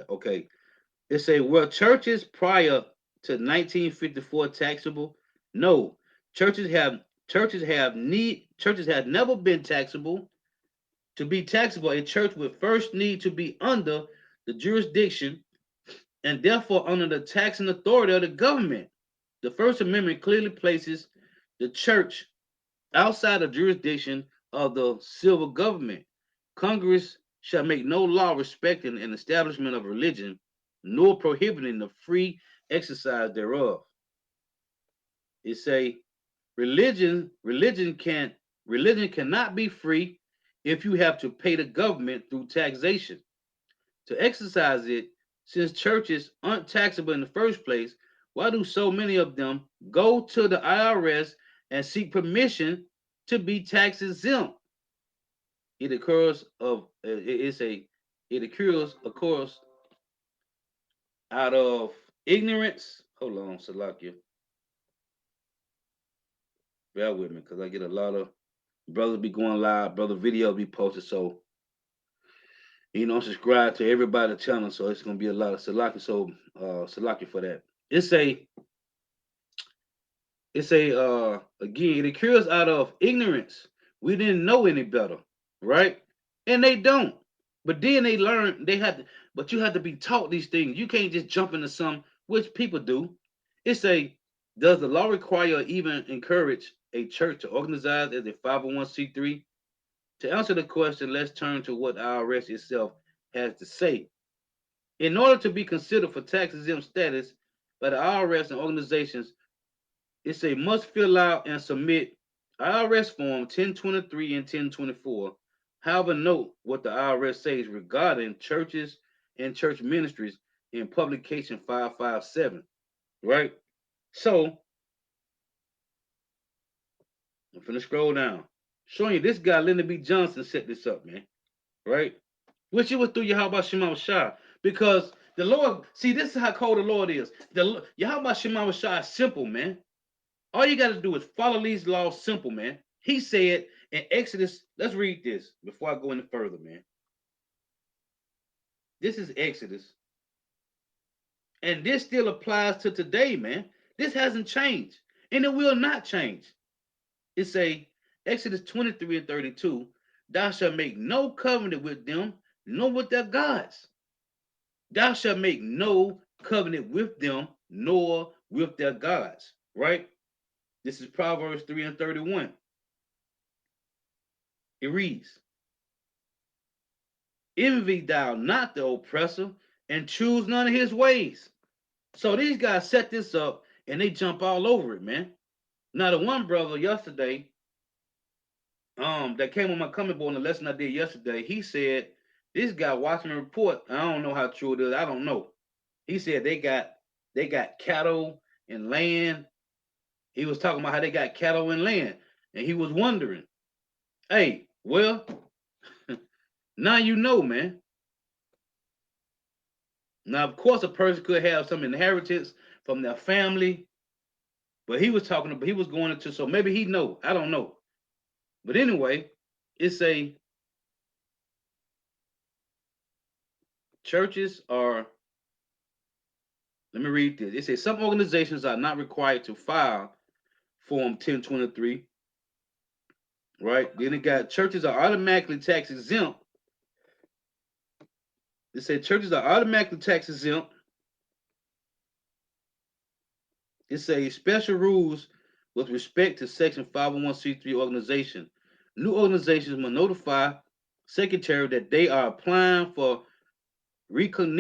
Okay. It say, were churches prior to 1954 taxable? No. Churches have never been taxable. To be taxable, a church would first need to be under the jurisdiction and therefore under the taxing authority of the government. The First Amendment clearly places the church outside the jurisdiction of the civil government. Congress shall make no law respecting an establishment of religion, nor prohibiting the free exercise thereof. It say religion cannot be free if you have to pay the government through taxation. To exercise it, since churches aren't taxable in the first place, why do so many of them go to the IRS and seek permission to be tax exempt? It occurs of it's a it occurs, of course, out of ignorance. Hold on, Salakia, bear with me because I get a lot of brothers be going live, brother videos be posted. So subscribe to everybody's channel. So it's gonna be a lot of Salakia. So Salakia for that. It's a again, it occurs out of ignorance. We didn't know any better, right? And they don't. But then they learn they had to, but you have to be taught these things. You can't just jump into some, which people do. It's a does the law require or even encourage a church to organize as a 501c3? To answer the question, let's turn to what IRS itself has to say. In order to be considered for tax exempt status by the IRS and organizations, it's a must fill out and submit IRS form 1023 and 1024. However, note what the IRS says regarding churches and church ministries in publication 557. Right? So I'm finna scroll down. Showing you this guy, Lyndon B. Johnson, set this up, man. Right? Which it was through Yahweh Shema Shah. Because the Lord, see, this is how cold the Lord is. The Yahweh Shema Shah is simple, man. All you got to do is follow these laws simple, man. He said in Exodus, let's read this before I go any further, man. This is Exodus. And this still applies to today, man. This hasn't changed. And it will not change. It say Exodus 23 and 32, thou shalt make no covenant with them, nor with their gods. Thou shalt make no covenant with them, nor with their gods. Right? This is Proverbs 3 and 31. It reads, envy thou not the oppressor, and choose none of his ways. So these guys set this up and they jump all over it, man. Now the one brother yesterday, that came on my comment board on the lesson I did yesterday, he said this guy watching the report. I don't know how true it is. I don't know. He said they got cattle and land. He was talking about how they got cattle and land, and he was wondering, hey, well, now you know, man. Now, of course, a person could have some inheritance from their family, but he was talking about he was going into so maybe he know. I don't know. But anyway, it's a churches are. Let me read this. It says some organizations are not required to file Form 1023. Right. Then it got churches are automatically tax exempt. It said churches are automatically tax exempt. It says special rules with respect to Section 501c3 organization. New organizations must notify secretary that they are applying for recognition